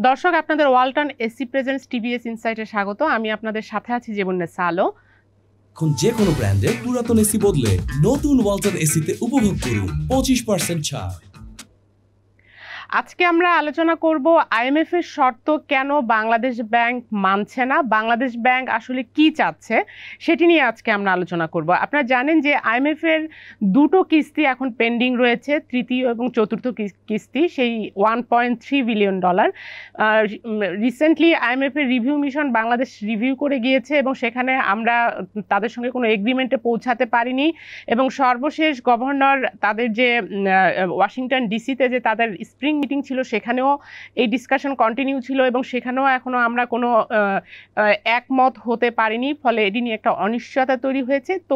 দর্শক, আপনাদের Walton AC presents TVS ইনসাইটে স্বাগত। আমি আপনাদের সাথে আছি জীবনেসা আলো। এখন যে কোনো ব্র্যান্ডের পুরাতন এসি বদলে নতুন ওয়ালটন এসিতে উপভোগ করুন 25% ছাড়। আজকে আমরা আলোচনা করব আইএমএফ এর শর্ত কেন বাংলাদেশ ব্যাংক মানছে না, বাংলাদেশ ব্যাংক আসলে কি চাচ্ছে সেটি নিয়ে আজকে আমরা আলোচনা করব। আপনারা জানেন যে আইএমএফ এর দুটো কিস্তি এখন পেন্ডিং রয়েছে, তৃতীয় এবং চতুর্থ কিস্তি, সেই $1.3 বিলিয়ন। রিসেন্টলি আইএমএফ এর রিভিউ মিশন বাংলাদেশ রিভিউ করে গিয়েছে এবং সেখানে আমরা তাদের সঙ্গে কোনো এগ্রিমেন্টে পৌঁছাতে পারিনি এবং সর্বশেষ গভর্নর তাদের যে ওয়াশিংটন ডিসিতে যে তাদের স্প্রিং মিটিং ছিল সেখানেও এই ডিসকাশন কন্টিনিউ ছিল এবং সেখানেও এখনো আমরা কোনো একমত হতে পারিনি, ফলে এটি নিয়ে একটা অনিশ্চয়তা তৈরি হয়েছে। তো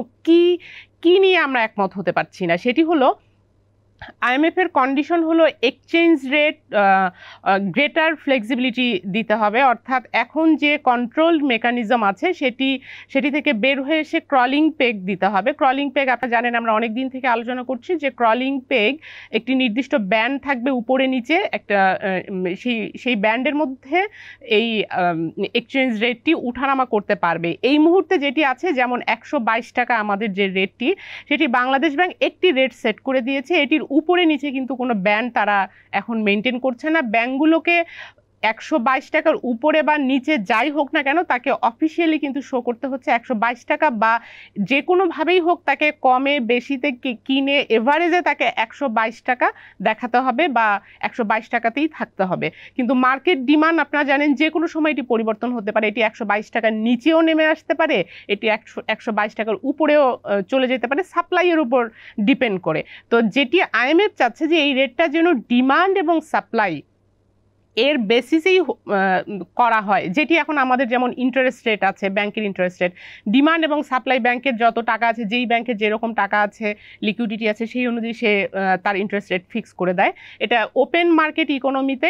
কি নিয়ে আমরা একমত হতে পারছি না সেটি হলো আইএমএফ এর কন্ডিশন হলো এক্সচেঞ্জ রেট গ্রেটার ফ্লেক্সিবিলিটি দিতে হবে, অর্থাৎ এখন যে কন্ট্রোল মেকানিজম আছে সেটি থেকে বের হয়ে এসে ক্রলিং পেগ দিতে হবে। ক্রলিং পেগ আপনারা জানেন, আমরা অনেক দিন থেকে আলোচনা করছি যে ক্রলিং পেগ একটি নির্দিষ্ট ব্যান্ড থাকবে উপরে নিচে একটা, সেই ব্যান্ডের মধ্যে এই এক্সচেঞ্জ রেটটি উঠানামা করতে পারবে। এই মুহূর্তে যেটি আছে, যেমন 122 টাকা আমাদের যে রেটটি, সেটি বাংলাদেশ ব্যাংক একটি রেট সেট করে দিয়েছে, এটির উপরে নিচে কিন্তু কোনো ব্যান্ড তারা এখন মেনটেন করছে না। ব্যাংকগুলোকে 122 টাকার উপরে বা নিচে যাই হোক না কেন তাকে অফিসিয়ালি কিন্তু শো করতে হচ্ছে 122 টাকা, বা যে কোনোভাবেই হোক তাকে কমে বেশিতে কিনে এভারেজে তাকে 122 টাকা দেখাতে হবে বা 122 টাকাতেই থাকতে হবে। কিন্তু মার্কেট ডিমান্ড আপনারা জানেন যে কোনো সময় এটি পরিবর্তন হতে পারে, এটি 122 টাকার নিচেও নেমে আসতে পারে, এটি 122 টাকার উপরেও চলে যেতে পারে, সাপ্লাইয়ের উপর ডিপেন্ড করে। তো যেটি আইএমএফ চাচ্ছে যে এই রেটটা যেন ডিমান্ড এবং সাপ্লাই এর বেসিসেই করা হয়, যেটি এখন আমাদের যেমন ইন্টারেস্ট রেট আছে, ব্যাংকের ইন্টারেস্ট রেট, ডিমান্ড এবং সাপ্লাই, ব্যাংকের যত টাকা আছে, যেই ব্যাংকের যেরকম টাকা আছে, লিকুইডিটি আছে, সেই অনুযায়ী সে তার ইন্টারেস্ট রেট ফিক্স করে দেয়। এটা ওপেন মার্কেট ইকোনমিতে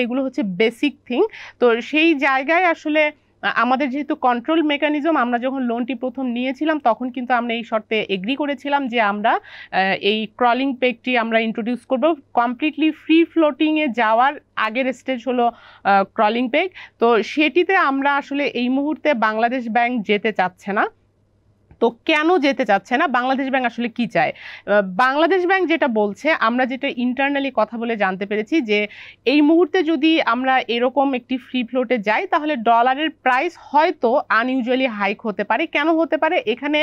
এগুলো হচ্ছে বেসিক থিং। তো সেই জায়গায় আসলে আমাদের যেহেতু কন্ট্রোল মেকানিজম, আমরা যখন লোনটি প্রথম নিয়েছিলাম তখন কিন্তু আমরা এই শর্তে এগ্রি করেছিলাম যে আমরা এই ক্রলিং পেগটি আমরা ইন্ট্রোডিউস করব। কমপ্লিটলি ফ্রি ফ্লোটিংয়ে যাওয়ার আগের স্টেজ হলো ক্রলিং পেগ। তো সেটিতে আমরা আসলে এই মুহূর্তে বাংলাদেশ ব্যাংক যেতে চাচ্ছে না। তো কেন যেতে চাচ্ছে না, বাংলাদেশ ব্যাংক আসলে কি চায়? বাংলাদেশ ব্যাংক যেটা বলছে, আমরা যেটা ইন্টারনালি কথা বলে জানতে পেরেছি, যে এই মুহূর্তে যদি আমরা এরকম একটি ফ্রি ফ্লোটে যাই তাহলে ডলারের প্রাইস হয়তো আনইউজুয়ালি হাইক হতে পারে। কেন হতে পারে? এখানে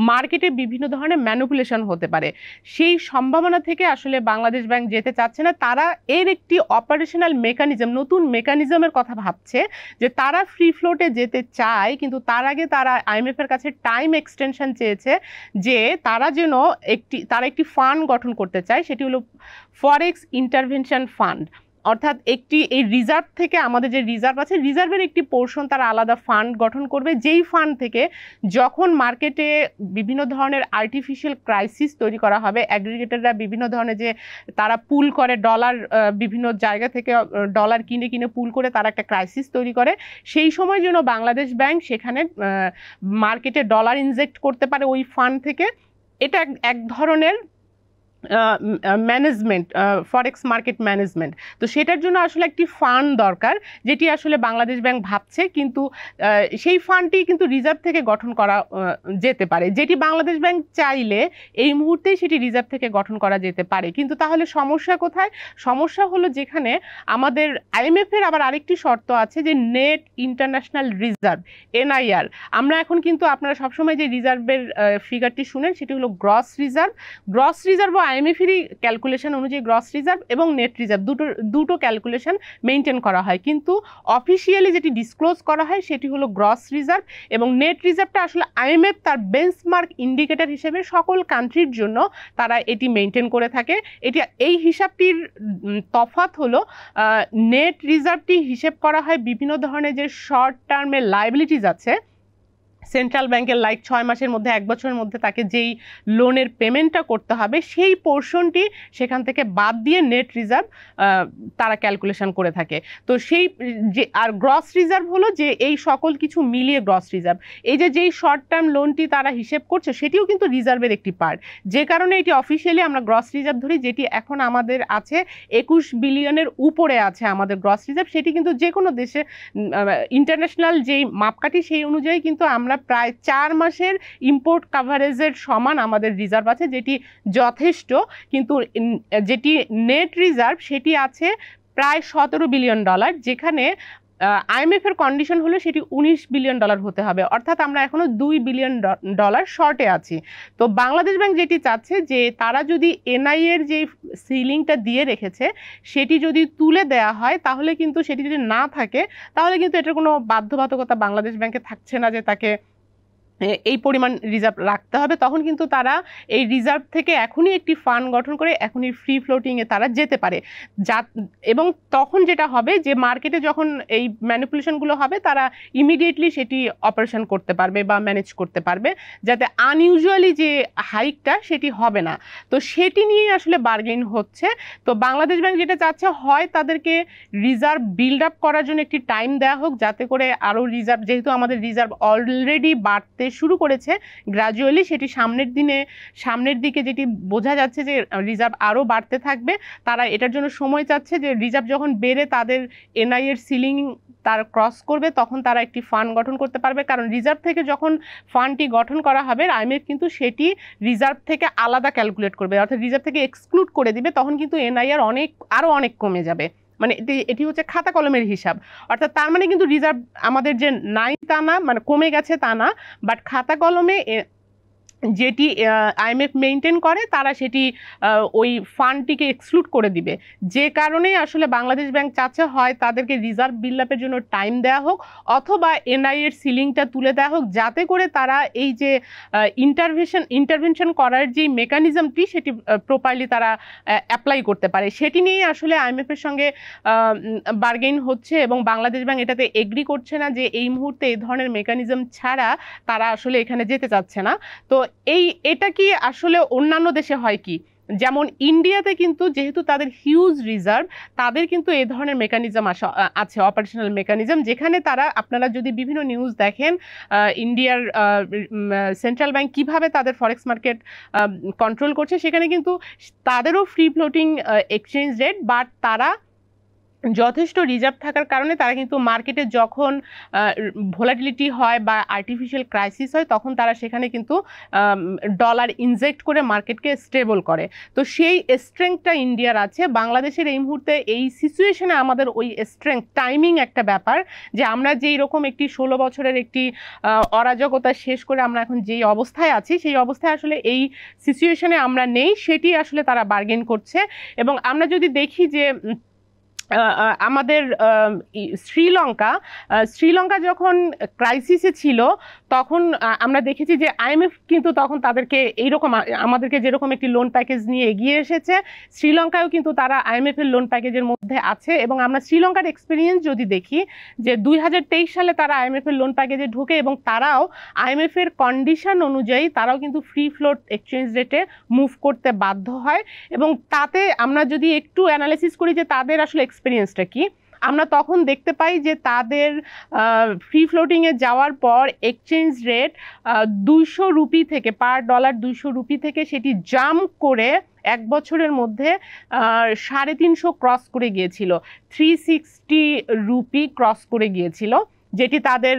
মার্কেটে বিভিন্ন ধরনের ম্যানিপুলেশন হতে পারে, সেই সম্ভাবনা থেকে আসলে বাংলাদেশ ব্যাংক যেতে চাচ্ছে না। তারা এর একটি অপারেশনাল মেকানিজম, নতুন মেকানিজমের কথা ভাবছে, যে তারা ফ্রি ফ্লোটে যেতে চায়, কিন্তু তার আগে তারা আইএমএফ এর কাছে টাইম এক্সটেনশন চেয়েছে, যে তারা যেন একটি ফান্ড গঠন করতে চায়, সেটি হলো ফরেক্স ইন্টারভেনশন ফান্ড। অর্থাৎ এই রিজার্ভ থেকে, আমাদের যে রিজার্ভ আছে, রিজার্ভের একটি পোর্শন তারা আলাদা ফান্ড গঠন করবে, যেই ফান্ড থেকে যখন মার্কেটে বিভিন্ন ধরনের আর্টিফিশিয়াল ক্রাইসিস তৈরি করা হবে, অ্যাগ্রিগেটররা বিভিন্ন ধরনের যে তারা পুল করে ডলার, বিভিন্ন জায়গা থেকে ডলার কিনে কিনে পুল করে তারা একটা ক্রাইসিস তৈরি করে, সেই সময় যেন বাংলাদেশ ব্যাংক সেখানে মার্কেটে ডলার ইনজেক্ট করতে পারে ওই ফান্ড থেকে। এটা এক ধরনের ম্যানেজমেন্ট, ফরেক্স মার্কেট ম্যানেজমেন্ট। তো সেটার জন্য আসলে একটি ফান্ড দরকার, যেটি আসলে বাংলাদেশ ব্যাংক ভাবছে, কিন্তু সেই ফান্ডটি কিন্তু রিজার্ভ থেকে গঠন করা যেতে পারে, যেটি বাংলাদেশ ব্যাংক চাইলে এই মুহূর্তেই সেটি রিজার্ভ থেকে গঠন করা যেতে পারে। কিন্তু তাহলে সমস্যা কোথায়? সমস্যা হলো যেখানে আমাদের আইএমএফ এর আবার আরেকটি শর্ত আছে, যে নেট ইন্টারন্যাশনাল রিজার্ভ, এনআইআর। আমরা এখন কিন্তু, আপনারা সবসময় যে রিজার্ভের ফিগারটি শুনেন সেটি হলো গ্রস রিজার্ভ। গ্রস রিজার্ভ আইএমএফেরই ক্যালকুলেশন অনুযায়ী গ্রস রিজার্ভ এবং নেট রিজার্ভ দুটো ক্যালকুলেশন মেনটেন করা হয়, কিন্তু অফিসিয়ালি যেটি ডিসক্লোজ করা হয় সেটি হলো গ্রস রিজার্ভ, এবং নেট রিজার্ভটা আসলে আইএমএফ তার বেঞ্চমার্ক ইন্ডিকেটর হিসেবে সকল কান্ট্রির জন্য তারা এটি মেনটেন করে থাকে। এই হিসাবটির তফাৎ হলো, নেট রিজার্ভটি হিসেব করা হয় বিভিন্ন ধরনের যে শর্ট টার্মের লায়াবিলিটিস আছে, সেন্ট্রাল ব্যাংকের লাইক 6 মাসের মধ্যে 1 বছরের মধ্যে তাকে যেই লোনের পেমেন্টটা করতে হবে সেই পোর্শনটি সেখান থেকে বাদ দিয়ে নেট রিজার্ভ তারা ক্যালকুলেশন করে থাকে। তো সেই যে আর গ্রস রিজার্ভ হলো যে এই সকল কিছু মিলিয়ে গ্রস রিজার্ভ, এই যে যেই শর্ট টার্ম লোনটি তারা হিসেব করছে সেটিও কিন্তু রিজার্ভের একটি পার্ট, যে কারণে এটি অফিসিয়ালি আমরা গ্রস রিজার্ভ ধরি, যেটি এখন আমাদের আছে 21 বিলিয়নের উপরে আছে আমাদের গ্রস রিজার্ভ। সেটি কিন্তু যে কোনো দেশে ইন্টারন্যাশনাল যেই মাপকাঠি সেই অনুযায়ী কিন্তু আমরা প্রায় 4 মাসের ইম্পোর্ট কাভারেজের সমান আমাদের রিজার্ভ আছে, যেটি যথেষ্ট। কিন্তু যেটি নেট রিজার্ভ সেটি আছে প্রায় $17 বিলিয়ন, যেখানে IMF এর কন্ডিশন হলো সেটি $19 বিলিয়ন হতে হবে, অর্থাৎ আমরা এখনো $2 বিলিয়ন শর্টে আছি। তো বাংলাদেশ ব্যাংক যেটি চাচ্ছে যে তারা যদি এনআই এর যে সিলিংটা দিয়ে রেখেছে সেটি যদি তুলে দেয়া হয়, তাহলে কিন্তু সেটি যদি না থাকে তাহলে কিন্তু এটার কোনো বাধ্যবাধকতা বাংলাদেশ ব্যাংকে থাকছে না যে তাকে এই পরিমাণ রিজার্ভ রাখতে হবে। তখন কিন্তু তারা এই রিজার্ভ থেকে এখনই একটি ফান্ড গঠন করে এখনই ফ্রি ফ্লোটিংয়ে তারা যেতে পারে। এবং তখন যেটা হবে যে মার্কেটে যখন এই ম্যানিপুলেশনগুলো হবে তারা ইমিডিয়েটলি সেটি অপারেশন করতে পারবে বা ম্যানেজ করতে পারবে, যাতে আনইউজুয়ালি যে হাইকটা সেটি হবে না। তো সেটি নিয়ে আসলে বার্গেইন হচ্ছে। তো বাংলাদেশ ব্যাংক যেটা চাচ্ছে, হয় তাদেরকে রিজার্ভ বিল্ড আপ করার জন্য একটি টাইম দেওয়া হোক, যাতে করে আরও রিজার্ভ, যেহেতু আমাদের রিজার্ভ অলরেডি বাড়তে শুরু করেছে গ্র্যাজুয়ালি, সেটি সামনের দিকে যেটি বোঝা যাচ্ছে যে রিজার্ভ আরও বাড়তে থাকবে, তারা এটার জন্য সময় চাচ্ছে যে রিজার্ভ যখন বেড়ে তাদের এনআই এর সিলিং তার ক্রস করবে তখন তারা একটি ফান্ড গঠন করতে পারবে। কারণ রিজার্ভ থেকে যখন ফান্ডটি গঠন করা হবে IMF কিন্তু সেটি রিজার্ভ থেকে আলাদা ক্যালকুলেট করবে, অর্থাৎ রিজার্ভ থেকে এক্সক্লুড করে দিবে, তখন কিন্তু এনআই আর আরও অনেক কমে যাবে। মানে এটি হচ্ছে খাতা কলমের হিসাব, অর্থাৎ তার মানে কিন্তু রিজার্ভ আমাদের যে নাই তা না, মানে কমে গেছে তা না, বাট খাতা কলমে যেটি IMF মেনটেন করে তারা সেটি ওই ফান্ডটিকে এক্সক্লুড করে দিবে। যে কারণে আসলে বাংলাদেশ ব্যাংক চাচ্ছে হয় তাদেরকে রিজার্ভ বিল্ড আপের জন্য টাইম দেওয়া হোক, অথবা এনআই এর সিলিংটা তুলে দেওয়া হোক, যাতে করে তারা এই যে ইন্টারভেনশন করার যে মেকানিজমটি সেটি প্রপারলি তারা অ্যাপ্লাই করতে পারে। সেটি নিয়ে আসলে IMF এর সঙ্গে বার্গেইন হচ্ছে, এবং বাংলাদেশ ব্যাংক এটাতে এগ্রি করছে না যে এই মুহূর্তে এই ধরনের মেকানিজম ছাড়া তারা আসলে এখানে যেতে চাচ্ছে না। তো এটা কি আসলে অন্যান্য দেশে হয় কি, যেমন ইন্ডিয়াতে কিন্তু যেহেতু তাদের হিউজ রিজার্ভ, তাদের কিন্তু এই ধরনের মেকানিজম আছে, অপারেশনাল মেকানিজম, যেখানে তারা, আপনারা যদি বিভিন্ন নিউজ দেখেন ইন্ডিয়ার সেন্ট্রাল ব্যাংক কিভাবে তাদের ফরেক্স মার্কেট কন্ট্রোল করছে, সেখানে কিন্তু তাদেরও free floating exchange rate, but তারা যথেষ্ট রিজার্ভ থাকার কারণে তারা কিন্তু মার্কেটে যখন ভোলাটিলিটি হয় বা আর্টিফিশিয়াল ক্রাইসিস হয় তখন তারা সেখানে কিন্তু ডলার ইনজেক্ট করে মার্কেটকে স্টেবল করে। তো সেই স্ট্রেংথটা ইন্ডিয়ার আছে। বাংলাদেশের এই মুহূর্তে এই সিচুয়েশনে আমাদের ওই স্ট্রেংথ, টাইমিং একটা ব্যাপার, যে আমরা যেই রকম একটি 16 বছরের একটি অরাজকতা শেষ করে আমরা এখন যেই অবস্থায় আছি, সেই অবস্থায় আসলে এই সিচুয়েশনে আমরা নেই, সেটি আসলে তারা বার্গেন করছে। এবং আমরা যদি দেখি যে আমাদের শ্রীলঙ্কা যখন ক্রাইসিসে ছিল তখন আমরা দেখেছি যে IMF কিন্তু তখন তাদেরকে এইরকম আমাদেরকে যেরকম একটি লোন প্যাকেজ নিয়ে এগিয়ে এসেছে, শ্রীলঙ্কায়ও কিন্তু তারা IMF এর লোন প্যাকেজের মধ্যে আছে। এবং আমরা শ্রীলঙ্কার এক্সপিরিয়েন্স যদি দেখি যে 2023 সালে তারা IMF এর লোন প্যাকেজে ঢুকে, এবং তারাও IMF এর কন্ডিশন অনুযায়ী তারাও কিন্তু ফ্রি ফ্লোট এক্সচেঞ্জ রেটে মুভ করতে বাধ্য হয়। এবং তাতে আমরা যদি একটু অ্যানালাইসিস করি যে তাদের আসলে এক্সপিরিয়েন্সটা কি, আমরা তখন দেখতে পাই যে তাদের ফ্রি ফ্লোটিংয়ে যাওয়ার পর এক্সচেঞ্জ রেট 200 রুপি থেকে, পার ডলার 200 রুপি থেকে সেটি জাম্প করে 1 বছরের মধ্যে 350 ক্রস করে গিয়েছিল, 360 রুপি ক্রস করে গিয়েছিল, যেটি তাদের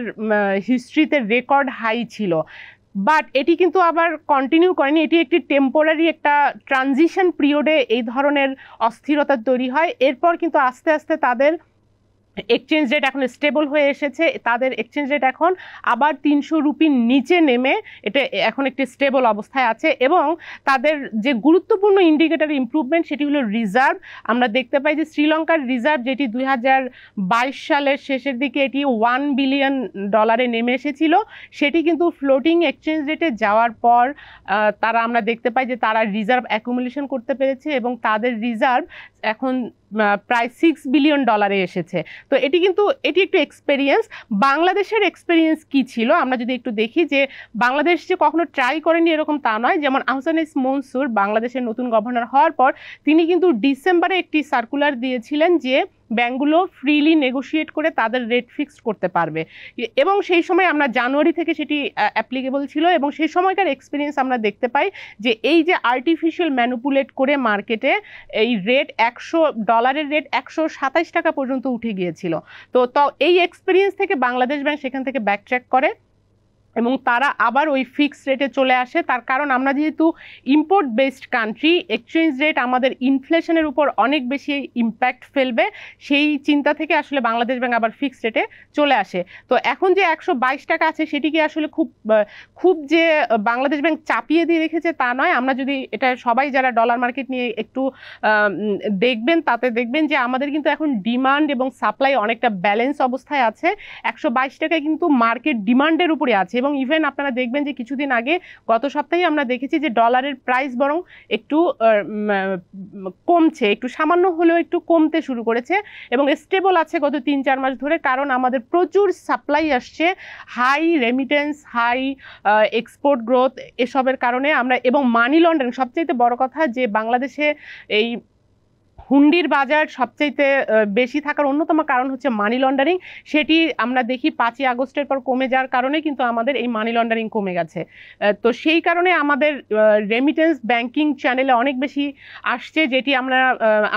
হিস্ট্রিতে রেকর্ড হাই ছিল। বাট এটি কিন্তু আবার কন্টিনিউ করেনি, এটি একটি টেম্পোরারি একটা ট্রানজিশন পিরিয়ডে এই ধরনের অস্থিরতা তৈরি হয়। এরপর কিন্তু আস্তে আস্তে তাদের এক্সচেঞ্জ রেট এখন স্টেবল হয়ে এসেছে, তাদের এক্সচেঞ্জ রেট এখন আবার 300 রুপির নিচে নেমে এটা এখন একটি স্টেবল অবস্থায় আছে। এবং তাদের যে গুরুত্বপূর্ণ ইন্ডিকেটর ইমপ্রুভমেন্ট সেটি হলো রিজার্ভ। আমরা দেখতে পাই যে শ্রীলঙ্কার রিজার্ভ, যেটি 2022 সালের শেষের দিকে এটি $1 বিলিয়ন নেমে এসেছিল, সেটি কিন্তু ফ্লোটিং এক্সচেঞ্জ রেটে যাওয়ার পর আমরা দেখতে পাই যে তারা রিজার্ভ অ্যাকুমুলেশন করতে পেরেছে, এবং তাদের রিজার্ভ এখন প্রায় $6 বিলিয়ন এসেছে। তো এটি একটু এক্সপেরিয়েন্স। বাংলাদেশের এক্সপেরিয়েন্স কি ছিল আমরা যদি একটু দেখি, যে বাংলাদেশ যে কখনো ট্রাই করেনি এরকম তা নয়। যেমন আহসান এস মনসুর বাংলাদেশের নতুন গভর্নর হওয়ার পর তিনি কিন্তু ডিসেম্বরে একটি সার্কুলার দিয়েছিলেন যে ব্যাংকগুলো ফ্রিলি নেগোশিয়েট করে তাদের রেট ফিক্সড করতে পারবে, এবং সেই সময় আমরা জানুয়ারি থেকে সেটি অ্যাপ্লিকেবল ছিল, এবং সেই সময়কার এক্সপিরিয়েন্স আমরা দেখতে পাই যে এই যে আর্টিফিশিয়াল ম্যানুপুলেট করে মার্কেটে এই রেট $100 রেট 127 টাকা পর্যন্ত উঠে গিয়েছিল। তো এই এক্সপিরিয়েন্স থেকে বাংলাদেশ ব্যাংক সেখান থেকে ব্যাকট্র্যাক করে এবং তারা আবার ওই ফিক্সড রেটে চলে আসে। তার কারণ আমরা যেহেতু import based country, exchange rate আমাদের ইনফ্লেশনের উপর অনেক বেশি ইম্প্যাক্ট ফেলবে, সেই চিন্তা থেকে আসলে বাংলাদেশ ব্যাংক আবার ফিক্সড রেটে চলে আসে। তো এখন যে 122 টাকা আছে সেটি কি আসলে খুব যে বাংলাদেশ ব্যাংক চাপিয়ে দিয়ে রেখেছে তা নয়। আমরা যদি এটা সবাই যারা ডলার মার্কেট নিয়ে একটু দেখবেন, তাতে দেখবেন যে আমাদের কিন্তু এখন ডিমান্ড এবং সাপ্লাই অনেকটা ব্যালেন্স অবস্থায় আছে। 122 টাকায় কিন্তু মার্কেট ডিমান্ডের উপরে আছে, এবং ইভেন আপনারা দেখবেন যে কিছুদিন আগে গত সপ্তাহে আমরা দেখেছি যে ডলারের প্রাইস বরং একটু কমছে, একটু সামান্য হলেও একটু কমতে শুরু করেছে এবং স্টেবল আছে গত 3-4 মাস ধরে। কারণ আমাদের প্রচুর সাপ্লাই আসছে, high remittance, high export growth, এসবের কারণে আমরা, এবং মানি লন্ডারিং সবচেয়ে বড় কথা, যে বাংলাদেশে এই হুন্ডির বাজার সবচাইতে বেশি থাকার অন্যতম কারণ হচ্ছে মানি লন্ডারিং। সেটি আমরা দেখি 5ই আগস্টের পর কমে যাওয়ার কারণে কিন্তু আমাদের এই মানি লন্ডারিং কমে গেছে। তো সেই কারণে আমাদের রেমিটেন্স ব্যাংকিং চ্যানেলে অনেক বেশি আসছে, যেটি আমরা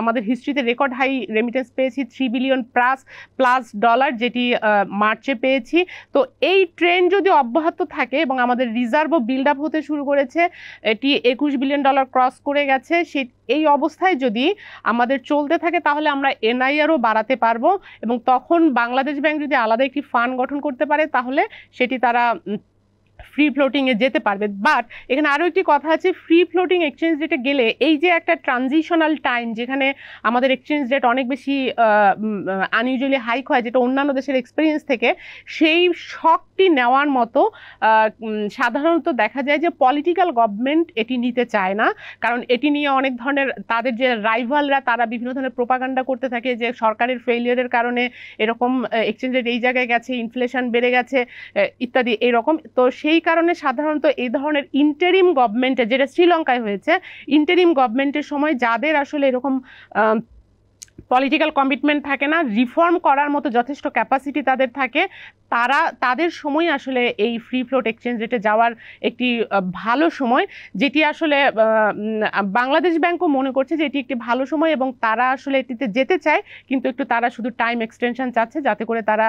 আমাদের হিস্ট্রিতে রেকর্ড হাই রেমিটেন্স পেয়েছি, $3 বিলিয়ন প্লাস, যেটি মার্চে পেয়েছি। তো এই ট্রেন্ড যদি অব্যাহত থাকে এবং আমাদের রিজার্ভও বিল্ড আপ হতে শুরু করেছে, এটি $21 বিলিয়ন ক্রস করে গেছে, এই অবস্থায় যদি আমাদের চলতে থাকে তাহলে আমরা এনআইআরও বাড়াতে পারবো, এবং তখন বাংলাদেশ ব্যাংক যদি আলাদা একটি ফান্ড গঠন করতে পারে তাহলে সেটি তারা ফ্রি ফ্লোটিংয়ে যেতে পারবে। বাট এখানে আরও একটি কথা আছে, ফ্রি ফ্লোটিং এক্সচেঞ্জ রেটে গেলে এই যে একটা ট্রানজিশনাল টাইম, যেখানে আমাদের এক্সচেঞ্জ রেট অনেক বেশি আনইউজুয়ালি হাইক হয়, যেটা অন্যান্য দেশের এক্সপিরিয়েন্স থেকে, সেই শকটি নেওয়ার মতো সাধারণত দেখা যায় যে পলিটিক্যাল গভর্নমেন্ট এটি নিতে চায় না। কারণ এটি নিয়ে অনেক ধরনের তাদের যে রাইভালরা, তারা বিভিন্ন ধরনের প্রোপাগান্ডা করতে থাকে যে সরকারের ফেইলিয়ারের কারণে এরকম এক্সচেঞ্জ রেট এই জায়গায় গেছে, ইনফ্লেশন বেড়ে গেছে ইত্যাদি এরকম। তো সেই কারণে সাধারণত এই ধরনের ইন্টারিম গভর্নমেন্টে, যেটা শ্রীলঙ্কায় হয়েছে, ইন্টারিম গভর্নমেন্টের সময় যাদের আসলে এরকম পলিটিক্যাল কমিটমেন্ট থাকে না, রিফর্ম করার মতো যথেষ্ট ক্যাপাসিটি তাদের থাকে, তাদের সময় আসলে এই ফ্রি ফ্লোট এক্সচেঞ্জ রেটে যাওয়ার একটি ভালো সময়, যেটি আসলে বাংলাদেশ ব্যাংকও মনে করছে যে এটি একটি ভালো সময়, এবং তারা আসলে এটিতে যেতে চায়, কিন্তু একটু তারা শুধু টাইম এক্সটেনশন চাচ্ছে যাতে করে তারা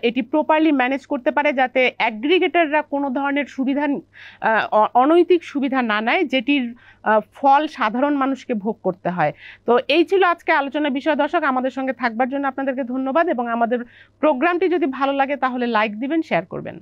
এটি প্রপারলি ম্যানেজ করতে পারে, যাতে অ্যাগ্রিগেটররা কোনো ধরনের সুবিধা, অনৈতিক সুবিধা না নেয়, যেটির ফল সাধারণ মানুষকে ভোগ করতে হয়। তো এই ছিল আজকে আলোচনার বিষয়। দর্শক, আমাদের সঙ্গে থাকবার জন্য আপনাদেরকে ধন্যবাদ, এবং আমাদের প্রোগ্রামটি যদি ভালো লাগে তাহলে লাইক দিবেন, শেয়ার করবেন।